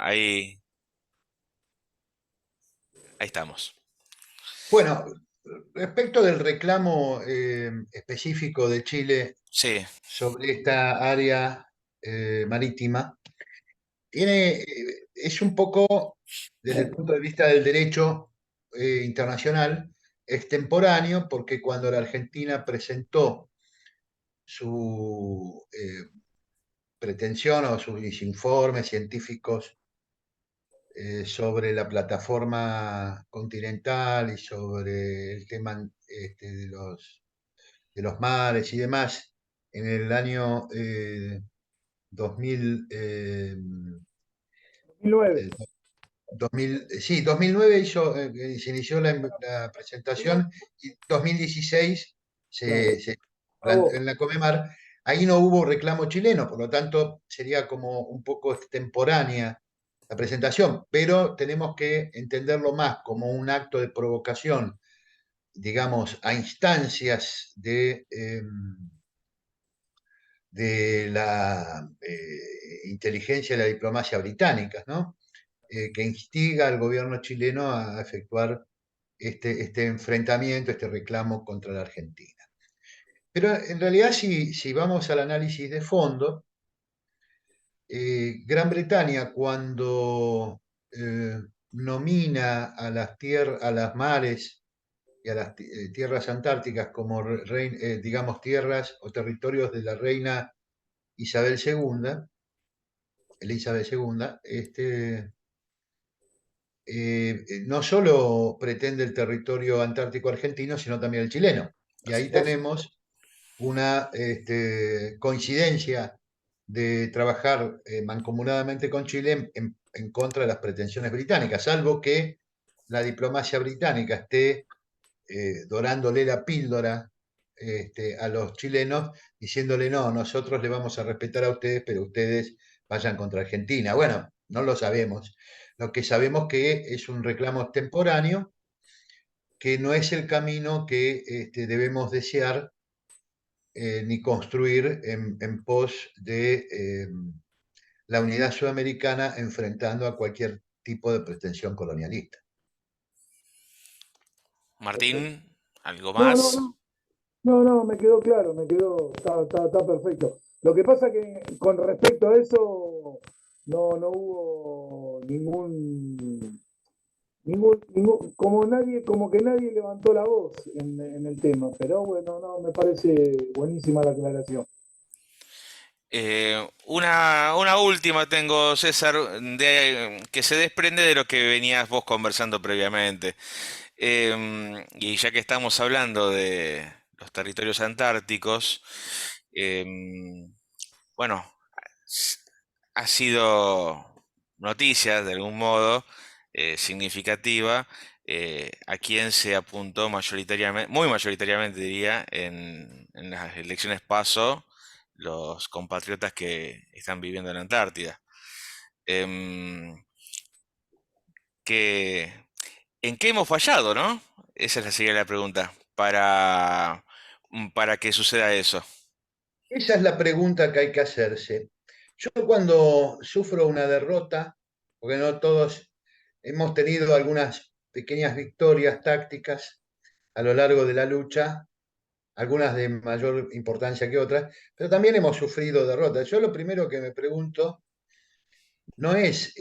ahí estamos. Bueno, respecto del reclamo específico de Chile Sí, sobre esta área marítima, es un poco, desde el punto de vista del derecho internacional, extemporáneo, porque cuando la Argentina presentó su pretensión o sus informes científicos sobre la plataforma continental y sobre el tema de los mares y demás en el año 2000, 2009. eh, 2009 se inició la presentación y 2016 Claro. se Bravo. en la Comemar. Ahí no hubo reclamo chileno, por lo tanto sería como un poco extemporánea la presentación, pero tenemos que entenderlo más como un acto de provocación, digamos, a instancias de la inteligencia y la diplomacia británicas, ¿no? Que instiga al gobierno chileno a efectuar este enfrentamiento, este reclamo contra la Argentina. Pero en realidad, si vamos al análisis de fondo, Gran Bretaña cuando nomina a las mares y a las tierras antárticas como, digamos, tierras o territorios de la reina Isabel II, Elizabeth II, no solo pretende el territorio antártico argentino, sino también el chileno. Y por ahí supuesto. tenemos una coincidencia de trabajar mancomunadamente con Chile en contra de las pretensiones británicas, salvo que la diplomacia británica esté dorándole la píldora a los chilenos, diciéndole, no, nosotros le vamos a respetar a ustedes, pero ustedes vayan contra Argentina. Bueno, no lo sabemos. Lo que sabemos que es un reclamo temporáneo, que no es el camino que debemos desear ni construir en pos de la unidad sudamericana enfrentando a cualquier tipo de pretensión colonialista. Perfecto. Martín, ¿algo No, no, más? no. No, no, me quedó claro, me quedó, está perfecto. Lo que pasa que con respecto a eso no hubo como nadie, como que nadie levantó la voz en el tema, pero bueno, no, me parece buenísima la aclaración. Una última tengo, César, que se desprende de lo que venías vos conversando previamente. Y ya que estamos hablando de los territorios antárticos, em, bueno, s- ha sido noticia de algún modo significativa a quien se apuntó mayoritariamente, muy mayoritariamente diría, en las elecciones PASO, los compatriotas que están viviendo en la Antártida. Em, que, ¿En qué hemos fallado, no? Sería la pregunta, para que suceda eso. Esa es la pregunta que hay que hacerse. Yo cuando sufro una derrota, porque no todos hemos tenido algunas pequeñas victorias tácticas a lo largo de la lucha, algunas de mayor importancia que otras, pero también hemos sufrido derrotas. Yo lo primero que me pregunto no es,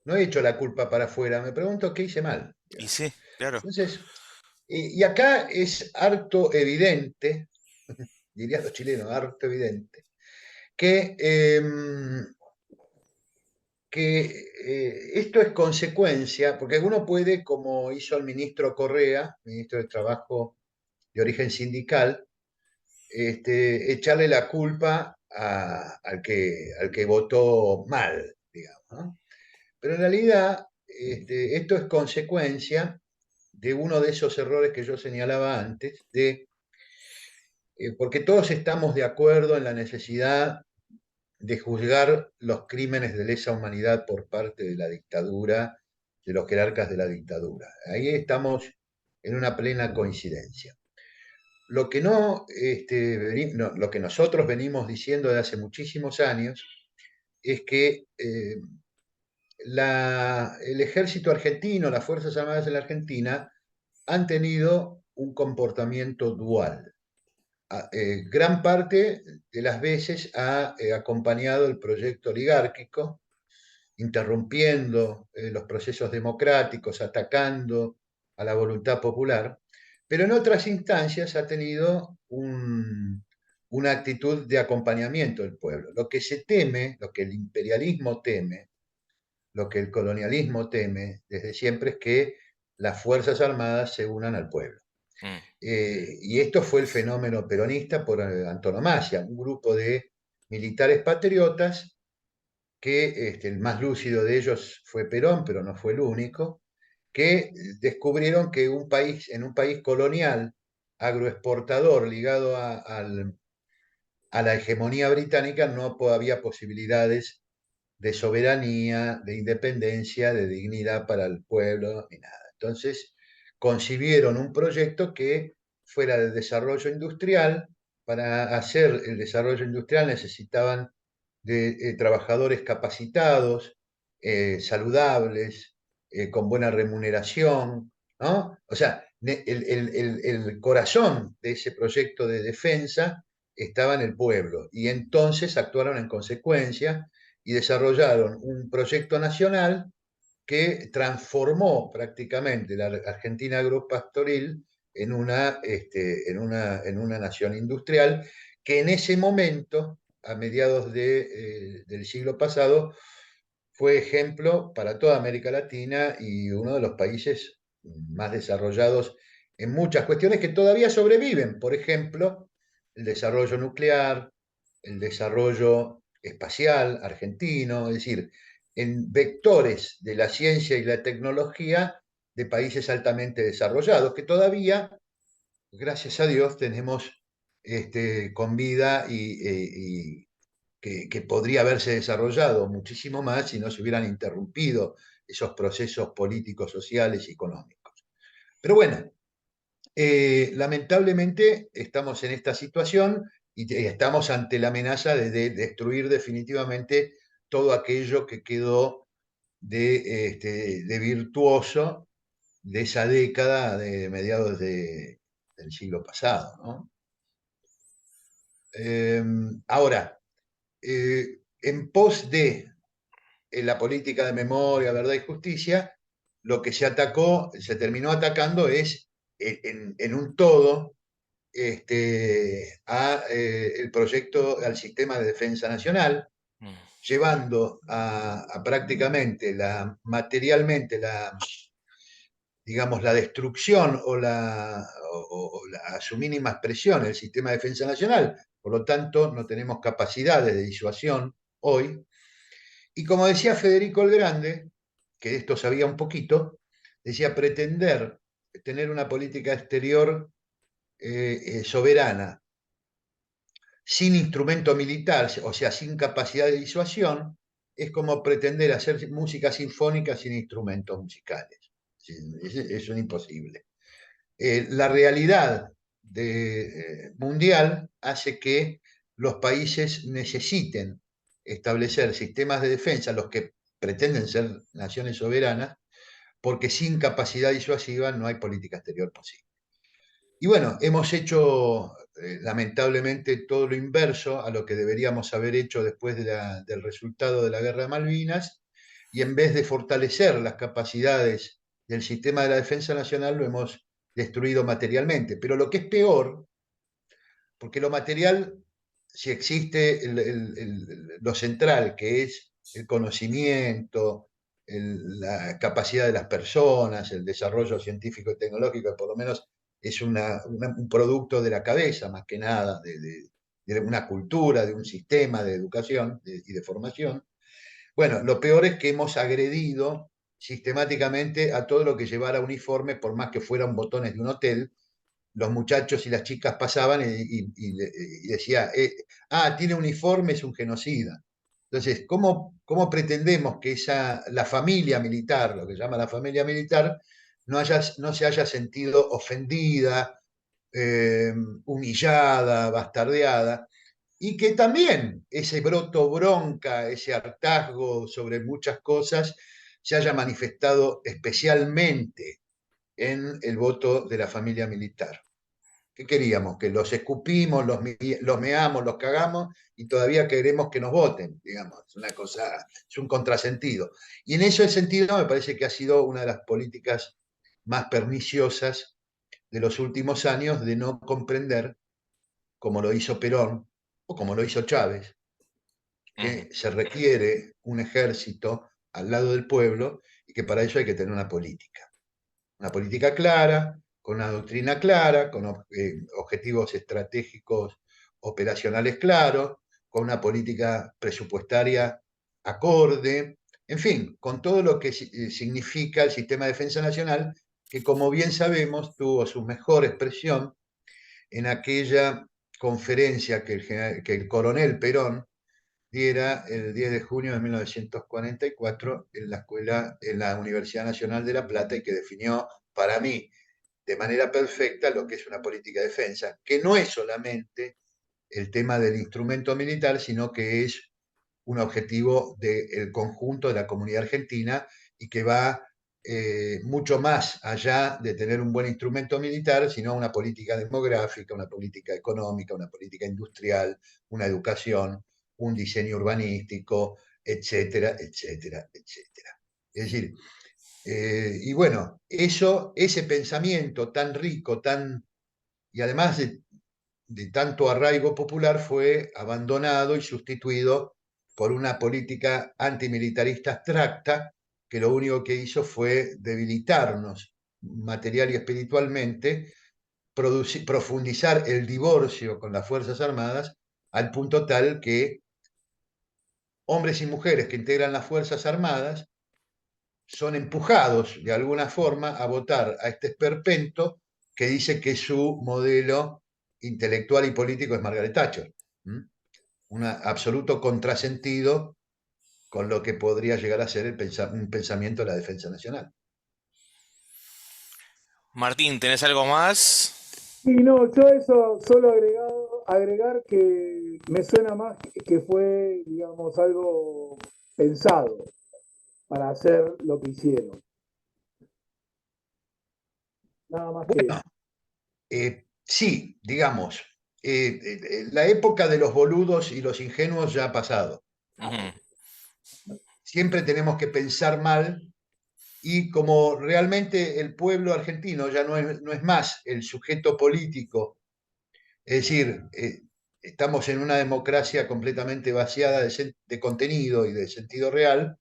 no he hecho la culpa para afuera, me pregunto qué hice mal. Y sí, claro. Entonces, y acá es harto evidente, dirían los chilenos, harto evidente, que, esto es consecuencia, porque uno puede, como hizo el ministro Correa, ministro de Trabajo de origen sindical, echarle la culpa al que votó mal, digamos, ¿no? Pero en realidad esto es consecuencia de uno de esos errores que yo señalaba antes, porque todos estamos de acuerdo en la necesidad de juzgar los crímenes de lesa humanidad por parte de la dictadura, de los jerarcas de la dictadura. Ahí estamos en una plena coincidencia. Lo que no, lo que nosotros venimos diciendo de hace muchísimos años es que el ejército argentino, las Fuerzas Armadas de la Argentina, han tenido un comportamiento dual. Gran parte de las veces ha acompañado el proyecto oligárquico, interrumpiendo los procesos democráticos, atacando a la voluntad popular, pero en otras instancias ha tenido una actitud de acompañamiento del pueblo. Lo que se teme, lo que el imperialismo teme, lo que el colonialismo teme desde siempre es que las Fuerzas Armadas se unan al pueblo. Mm, Y esto fue el fenómeno peronista por antonomasia, un grupo de militares patriotas que el más lúcido de ellos fue Perón, pero no fue el único, que descubrieron que en un país colonial, agroexportador, ligado a la hegemonía británica, no había posibilidades de soberanía, de independencia, de dignidad para el pueblo, ni nada. Entonces, concibieron un proyecto que fuera de desarrollo industrial. Para hacer el desarrollo industrial necesitaban de trabajadores capacitados, saludables, con buena remuneración, ¿no? O sea, el corazón de ese proyecto de defensa estaba en el pueblo y entonces actuaron en consecuencia y desarrollaron un proyecto nacional que transformó prácticamente la Argentina agropastoril en una nación industrial que en ese momento, a mediados del siglo pasado, fue ejemplo para toda América Latina y uno de los países más desarrollados en muchas cuestiones que todavía sobreviven. Por ejemplo, el desarrollo nuclear, el desarrollo espacial argentino, es decir, en vectores de la ciencia y la tecnología de países altamente desarrollados, que todavía, gracias a Dios, tenemos con vida y que podría haberse desarrollado muchísimo más si no se hubieran interrumpido esos procesos políticos, sociales y económicos. Pero bueno, lamentablemente estamos en esta situación y estamos ante la amenaza de destruir definitivamente todo aquello que quedó de virtuoso de esa década de mediados del siglo pasado, ¿no? Ahora, en pos de la política de memoria, verdad y justicia, lo que se atacó, se terminó atacando es en un todo el proyecto, al sistema de defensa nacional, mm, llevando a prácticamente materialmente digamos, la destrucción a su mínima expresión el sistema de defensa nacional. Por lo tanto, no tenemos capacidades de disuasión hoy. Y como decía Federico el Grande, que de esto sabía un poquito, decía pretender tener una política exterior soberana sin instrumento militar, o sea, sin capacidad de disuasión, es como pretender hacer música sinfónica sin instrumentos musicales. Es un imposible. La realidad mundial hace que los países necesiten establecer sistemas de defensa, los que pretenden ser naciones soberanas, porque sin capacidad disuasiva no hay política exterior posible. Y bueno, hemos hecho lamentablemente todo lo inverso a lo que deberíamos haber hecho después del resultado de la Guerra de Malvinas, y en vez de fortalecer las capacidades del sistema de la defensa nacional, lo hemos destruido materialmente. Pero lo que es peor, porque lo material, si existe lo central, que es el conocimiento, la capacidad de las personas, el desarrollo científico y tecnológico, por lo menos es un producto de la cabeza, más que nada, de una cultura, de un sistema de educación y de formación. Bueno, lo peor es que hemos agredido sistemáticamente a todo lo que llevara uniforme, por más que fueran botones de un hotel. Los muchachos y las chicas pasaban y decía, tiene uniforme, es un genocida. Entonces, ¿cómo pretendemos que la familia militar, lo que llama la familia militar, no se haya sentido ofendida, humillada, bastardeada? y que también ese broto bronca, ese hartazgo sobre muchas cosas, se haya manifestado especialmente en el voto de la familia militar. ¿Qué queríamos? Que los escupimos, los meamos, los cagamos y todavía queremos que nos voten, digamos. Es una cosa, es un contrasentido. Y en ese sentido me parece que ha sido una de las políticas más perniciosas de los últimos años de no comprender, como lo hizo Perón o como lo hizo Chávez, Ujú. que se requiere un ejército al lado del pueblo y que para eso hay que tener una política clara, con una doctrina clara, con objetivos estratégicos operacionales claros, con una política presupuestaria acorde, en fin, con todo lo que significa el sistema de defensa nacional, que como bien sabemos tuvo su mejor expresión en aquella conferencia que el coronel Perón diera el 10 de junio de 1944 en la escuela, en la Universidad Nacional de La Plata y que definió para mí de manera perfecta lo que es una política de defensa, que no es solamente el tema del instrumento militar, sino que es un objetivo del conjunto de la comunidad argentina y que va mucho más allá de tener un buen instrumento militar, sino una política demográfica, una política económica, una política industrial, una educación, un diseño urbanístico, etcétera, etcétera, etcétera. Es decir, y bueno, ese pensamiento tan rico, y además de tanto arraigo popular, fue abandonado y sustituido por una política antimilitarista abstracta que lo único que hizo fue debilitarnos material y espiritualmente, profundizar el divorcio con las Fuerzas Armadas al punto tal que hombres y mujeres que integran las Fuerzas Armadas son empujados de alguna forma a votar a este esperpento que dice que su modelo intelectual y político es Margaret Thatcher. Un absoluto contrasentido con lo que podría llegar a ser un pensamiento de la defensa nacional. Martín, ¿tenés algo más? Y no, yo eso solo agregar que me suena más que fue, digamos, algo pensado para hacer lo que hicieron. Nada más que Bueno, eso. sí, digamos, la época de los boludos y los ingenuos ya ha pasado. Ujú. Siempre tenemos que pensar mal y como realmente el pueblo argentino ya no es más el sujeto político, es decir, estamos en una democracia completamente vaciada de contenido y de sentido real,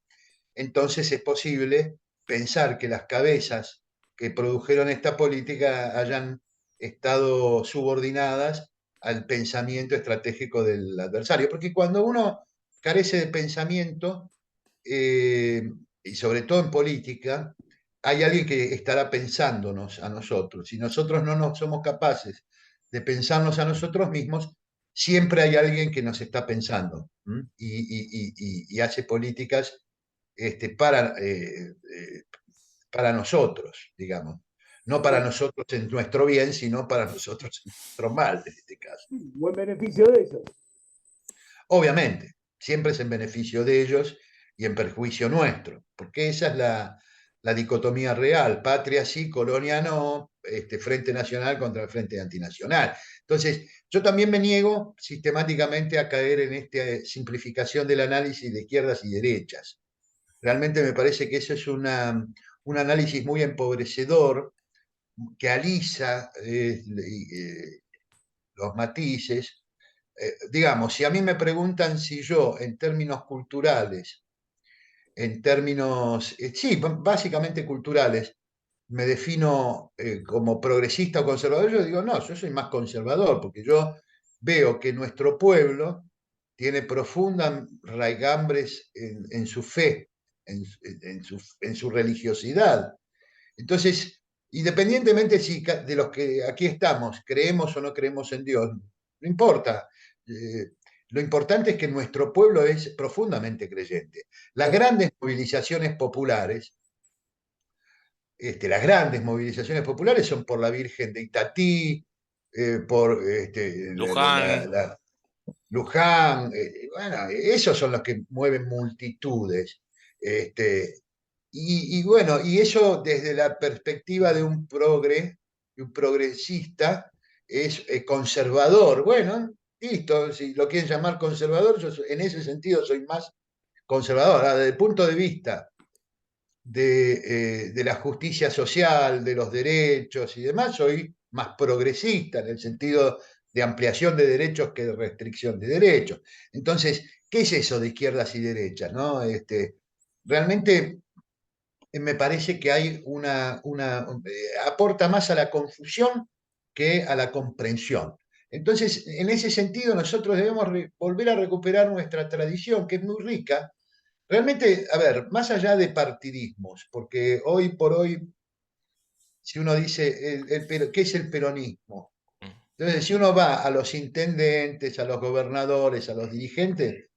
entonces es posible pensar que las cabezas que produjeron esta política hayan estado subordinadas al pensamiento estratégico del adversario. Porque cuando uno carece de pensamiento, eh, y sobre todo en política, hay alguien que estará pensándonos a nosotros. Si nosotros no nos somos capaces de pensarnos a nosotros mismos, siempre hay alguien que nos está pensando, y hace políticas para nosotros, digamos. No para nosotros en nuestro bien, sino para nosotros en nuestro mal, en este caso. Buen beneficio de ellos. Obviamente, siempre es en beneficio de ellos y en perjuicio nuestro, porque esa es la dicotomía real, patria sí, colonia no, Frente Nacional contra el Frente Antinacional. Entonces, yo también me niego sistemáticamente a caer en esta simplificación del análisis de izquierdas y derechas. Realmente me parece que eso es un análisis muy empobrecedor, que alisa los matices. Digamos, si a mí me preguntan si yo en términos culturales, en términos, sí, básicamente culturales, me defino como progresista o conservador, yo digo, no, yo soy más conservador, porque yo veo que nuestro pueblo tiene profundas raigambres en su fe, en su religiosidad. Entonces, independientemente si de los que aquí estamos creemos o no creemos en Dios, no importa. Eh, lo importante es que nuestro pueblo es profundamente creyente. Las grandes movilizaciones populares, son por la Virgen de Itatí, por Luján. Luján, bueno, esos son los que mueven multitudes. Este, y bueno, y eso desde la perspectiva de un progresista, es conservador. Bueno, listo, si lo quieren llamar conservador, en ese sentido soy más conservador. Ahora, desde el punto de vista de la justicia social, de los derechos y demás, soy más progresista en el sentido de ampliación de derechos que de restricción de derechos. Entonces, ¿qué es eso de izquierdas y derechas? ¿No? Realmente me parece que hay aporta más a la confusión que a la comprensión. Entonces, en ese sentido, nosotros debemos volver a recuperar nuestra tradición, que es muy rica. Realmente, a ver, más allá de partidismos, porque hoy por hoy, si uno dice, ¿qué es el peronismo? Mm. Entonces, si uno va a los intendentes, a los gobernadores, a los dirigentes,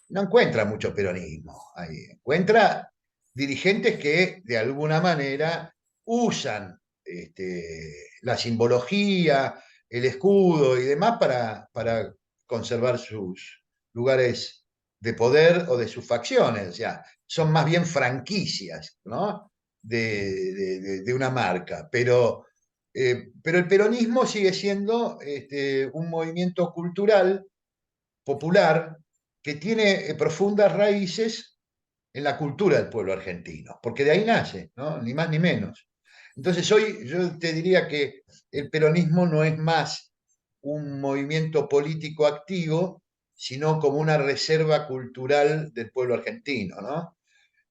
no encuentra mucho peronismo ahí. Encuentra dirigentes que de alguna manera usan la simbología, el escudo y demás para conservar sus lugares de poder o de sus facciones. O sea, son más bien franquicias, ¿no? de una marca. Pero el peronismo sigue siendo un movimiento cultural, popular, que tiene profundas raíces en la cultura del pueblo argentino, porque de ahí nace, ¿no? Ni más ni menos. Entonces hoy yo te diría que el peronismo no es más un movimiento político activo, sino como una reserva cultural del pueblo argentino, ¿no?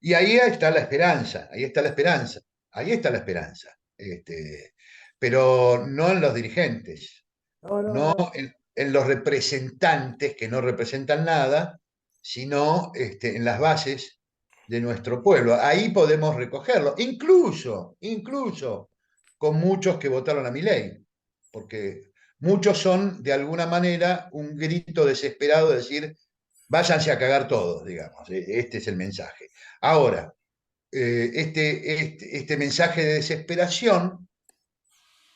Y ahí está la esperanza, ahí está la esperanza, ahí está la esperanza. Pero no en los dirigentes, No, no, no no. en los representantes que no representan nada, sino en las bases de nuestro pueblo. Ahí podemos recogerlo, incluso con muchos que votaron a mi ley, porque muchos son de alguna manera un grito desesperado de decir, váyanse a cagar todos, digamos. Este es el mensaje. Ahora, este mensaje de desesperación,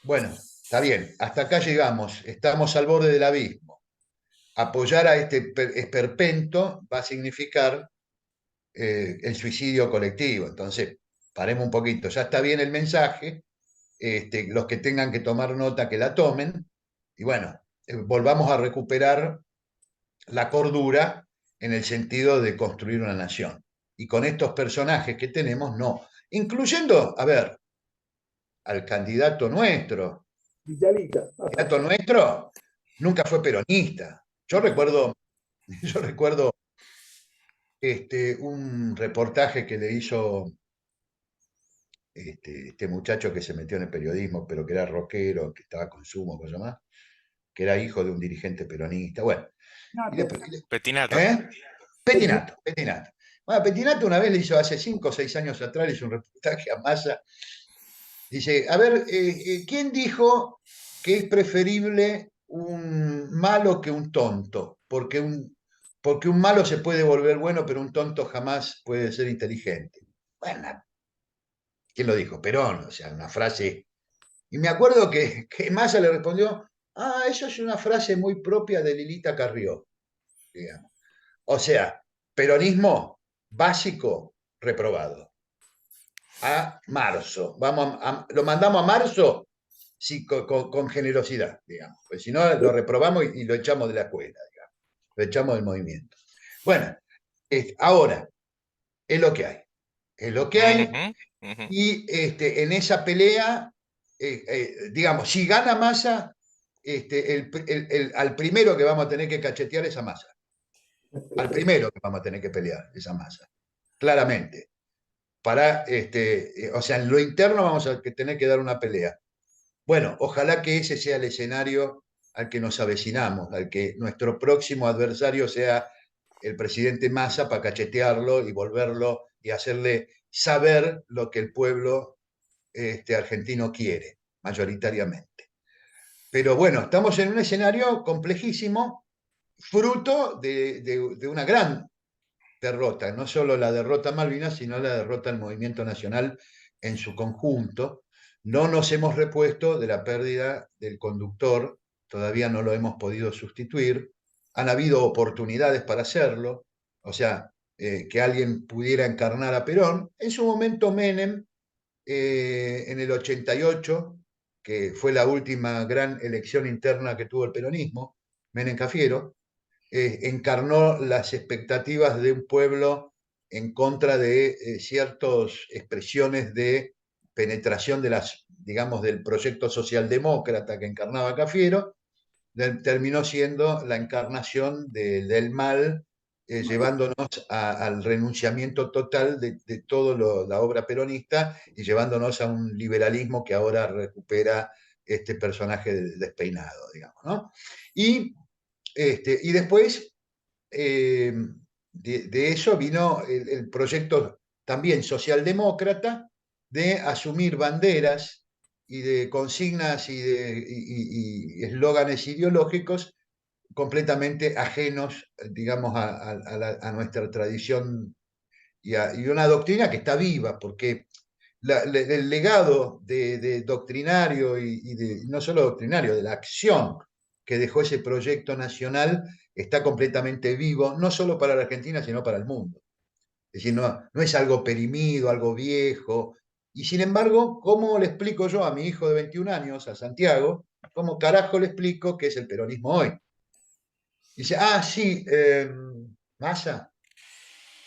bueno, está bien, hasta acá llegamos, estamos al borde del abismo. Apoyar a este esperpento va a significar el suicidio colectivo. Entonces, paremos un poquito, ya está bien el mensaje, los que tengan que tomar nota que la tomen, y bueno, volvamos a recuperar la cordura en el sentido de construir una nación. Y con estos personajes que tenemos, no. Incluyendo, a ver, al candidato nuestro. Vitalita. El candidato nuestro nunca fue peronista. Yo recuerdo un reportaje que le hizo este muchacho que se metió en el periodismo, pero que era rockero, que estaba con Sumo, ¿cómo se llama? Que era hijo de un dirigente peronista. Bueno, y Nato. después, Petinato. ¿eh? Petinato. Bueno, Petinato una vez le hizo, hace 5 o 6 años atrás, le hizo un reportaje a Massa. Dice, a ver, ¿quién dijo que es preferible un malo que un tonto? Porque un malo se puede volver bueno, pero un tonto jamás puede ser inteligente. Bueno, ¿quién lo dijo? Perón, o sea, una frase. Y me acuerdo que Massa le respondió, eso es una frase muy propia de Lilita Carrió, digamos. O sea, peronismo básico reprobado. A marzo. Lo mandamos a marzo, sí, con generosidad, digamos. Pues si no, lo reprobamos y lo echamos de la escuela, digamos. Lo echamos del movimiento. Bueno, ahora, es lo que hay. Es lo que hay. Ujú, ujú. Y en esa pelea, digamos, si gana Massa, al primero que vamos a tener que cachetear es a Massa. Al primero que vamos a tener que pelear es a Massa. Claramente. O sea, en lo interno vamos a tener que dar una pelea. Bueno, ojalá que ese sea el escenario al que nos avecinamos, al que nuestro próximo adversario sea el presidente Massa para cachetearlo y volverlo y hacerle saber lo que el pueblo argentino quiere, mayoritariamente. Pero bueno, estamos en un escenario complejísimo, fruto de una gran derrota, no solo la derrota a Malvinas, sino la derrota al movimiento nacional en su conjunto. No nos hemos repuesto de la pérdida del conductor, todavía no lo hemos podido sustituir, han habido oportunidades para hacerlo, o sea, que alguien pudiera encarnar a Perón. En su momento Menem, en el 88, que fue la última gran elección interna que tuvo el peronismo, Menem Cafiero, encarnó las expectativas de un pueblo en contra de ciertas expresiones de penetración de las, digamos, del proyecto socialdemócrata que encarnaba Cafiero, terminó siendo la encarnación del mal, llevándonos al renunciamiento total de toda la obra peronista y llevándonos a un liberalismo que ahora recupera este personaje despeinado, digamos, ¿no? Y, y después de eso vino el proyecto también socialdemócrata de asumir banderas y de consignas y eslóganes ideológicos completamente ajenos, digamos, a nuestra tradición y una doctrina que está viva, porque el legado doctrinario no solo doctrinario, de la acción que dejó ese proyecto nacional está completamente vivo, no solo para la Argentina, sino para el mundo. Es decir, no es algo perimido, algo viejo. Y sin embargo, ¿cómo le explico yo a mi hijo de 21 años, a Santiago, cómo carajo le explico qué es el peronismo hoy? Dice, sí, Massa.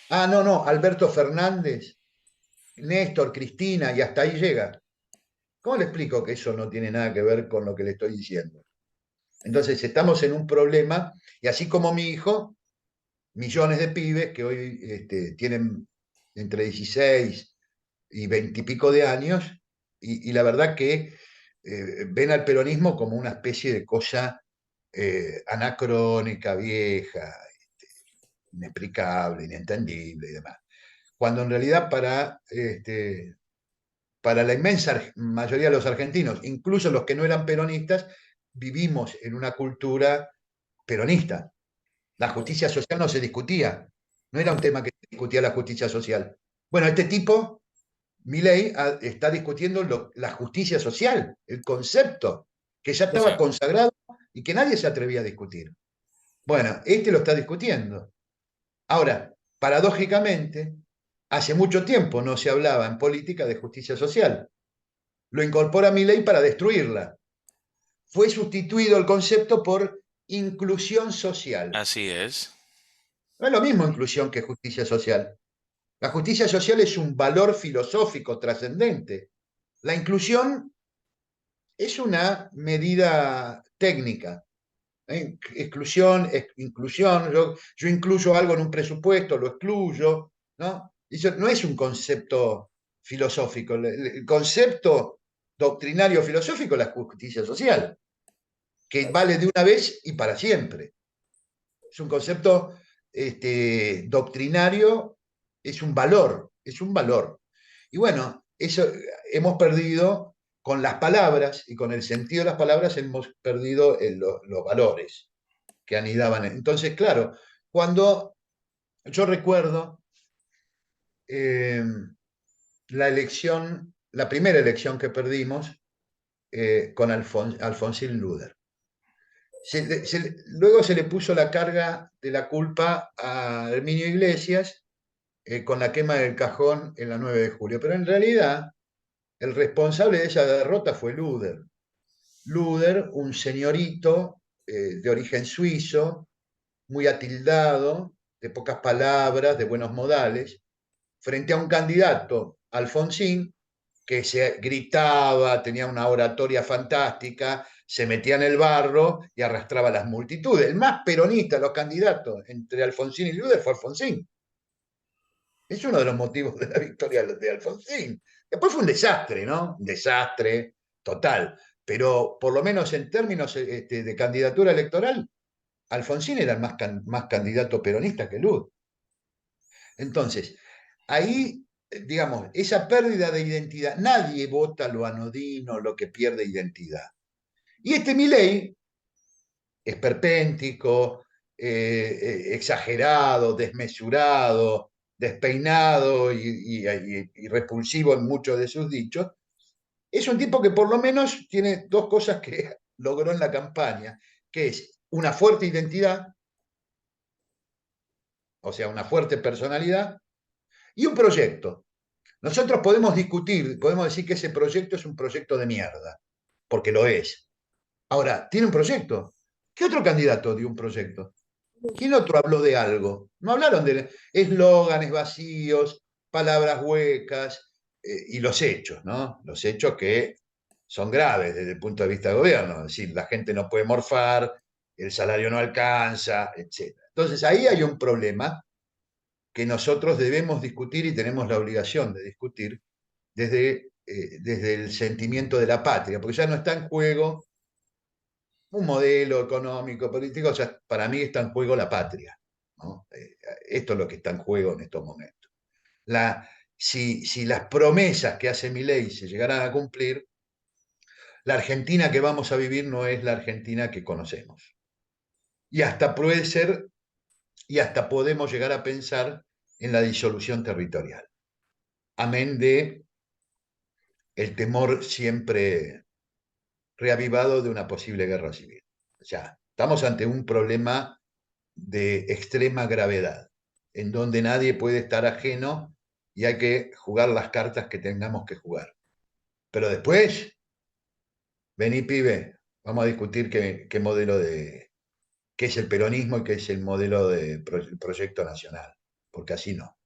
No, Alberto Fernández, Néstor, Cristina, y hasta ahí llega. ¿Cómo le explico que eso no tiene nada que ver con lo que le estoy diciendo? Entonces, estamos en un problema, y así como mi hijo, millones de pibes que hoy tienen entre 16 y 20 y pico de años, y la verdad que ven al peronismo como una especie de cosa anacrónica, vieja, inexplicable, inentendible y demás. Cuando en realidad para la inmensa mayoría de los argentinos, incluso los que no eran peronistas, vivimos en una cultura peronista. La justicia social no se discutía, no era un tema que se discutía la justicia social. Bueno, este tipo, Milei, está discutiendo la justicia social, el concepto que ya Sí. estaba consagrado y que nadie se atrevía a discutir. Bueno, este lo está discutiendo. Ahora, paradójicamente, hace mucho tiempo no se hablaba en política de justicia social. Lo incorpora Milei para destruirla. Fue sustituido el concepto por inclusión social. Así es. No es lo mismo inclusión que justicia social. La justicia social es un valor filosófico trascendente. La inclusión es una medida técnica. Exclusión, inclusión, yo incluyo algo en un presupuesto, lo excluyo, ¿no? Eso no es un concepto filosófico. El concepto doctrinario filosófico es la justicia social, que vale de una vez y para siempre. Es un concepto doctrinario, es un valor, es un valor. Y bueno, eso hemos perdido con las palabras y con el sentido de las palabras, hemos perdido los valores que anidaban. Entonces, claro, cuando yo recuerdo eh, la primera elección que perdimos con Alfonsín Luder. Luego se le puso la carga de la culpa a Herminio Iglesias con la quema del cajón en la 9 de julio, pero en realidad el responsable de esa derrota fue Luder. Luder, un señorito de origen suizo, muy atildado, de pocas palabras, de buenos modales, frente a un candidato, Alfonsín, que se gritaba, tenía una oratoria fantástica, se metía en el barro y arrastraba a las multitudes. El más peronista de los candidatos entre Alfonsín y Luder fue Alfonsín. Es uno de los motivos de la victoria de Alfonsín. Después fue un desastre, ¿no? Un desastre total. Pero por lo menos en términos de candidatura electoral, Alfonsín era más candidato peronista que Lud. Entonces, ahí, digamos, esa pérdida de identidad, nadie vota lo anodino, lo que pierde identidad. Y este Milei, esperpéntico, exagerado, desmesurado, despeinado y repulsivo en muchos de sus dichos, es un tipo que por lo menos tiene dos cosas que logró en la campaña, que es una fuerte identidad, o sea, una fuerte personalidad, y un proyecto. Nosotros podemos discutir, podemos decir que ese proyecto es un proyecto de mierda, porque lo es. Ahora, ¿tiene un proyecto? ¿Qué otro candidato dio un proyecto? ¿Quién otro habló de algo? No hablaron de eslóganes vacíos, palabras huecas y los hechos, ¿no? Los hechos que son graves desde el punto de vista del gobierno, es decir, la gente no puede morfar, el salario no alcanza, etc. Entonces ahí hay un problema que nosotros debemos discutir y tenemos la obligación de discutir desde el sentimiento de la patria, porque ya no está en juego un modelo económico, político, o sea, para mí está en juego la patria, ¿no? Esto es lo que está en juego en estos momentos. Si las promesas que hace Milei se llegaran a cumplir, la Argentina que vamos a vivir no es la Argentina que conocemos. Y hasta puede ser, y hasta podemos llegar a pensar en la disolución territorial. Amén de el temor siempre reavivado de una posible guerra civil. O sea, estamos ante un problema de extrema gravedad, en donde nadie puede estar ajeno y hay que jugar las cartas que tengamos que jugar. Pero después, vení pibe, vamos a discutir qué modelo qué es el peronismo y qué es el modelo de proyecto nacional, porque así no.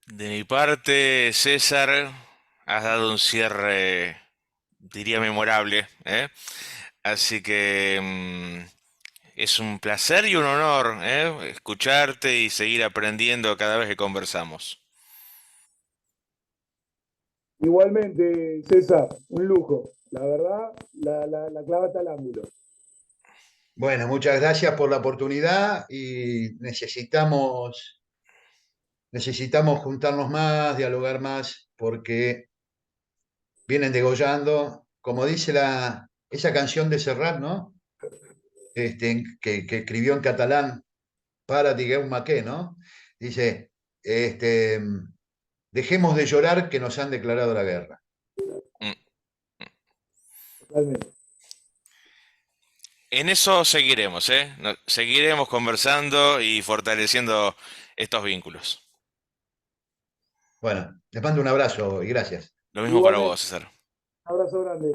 De mi parte, César, has dado un cierre, diría, memorable, ¿eh? Así que es un placer y un honor, ¿eh? Escucharte y seguir aprendiendo cada vez que conversamos. Igualmente, César, un lujo. La verdad, la clavaste al ángulo. Bueno, muchas gracias por la oportunidad y necesitamos juntarnos más, dialogar más, porque vienen degollando, como dice esa canción de Serrat, ¿no? Que escribió en catalán para Digueu Maqué, ¿no? Dice, este, dejemos de llorar que nos han declarado la guerra. Mm. Totalmente. En eso seguiremos, ¿eh? Seguiremos conversando y fortaleciendo estos vínculos. Bueno, les mando un abrazo y gracias. Lo mismo para Igualmente, vos, César. un abrazo grande.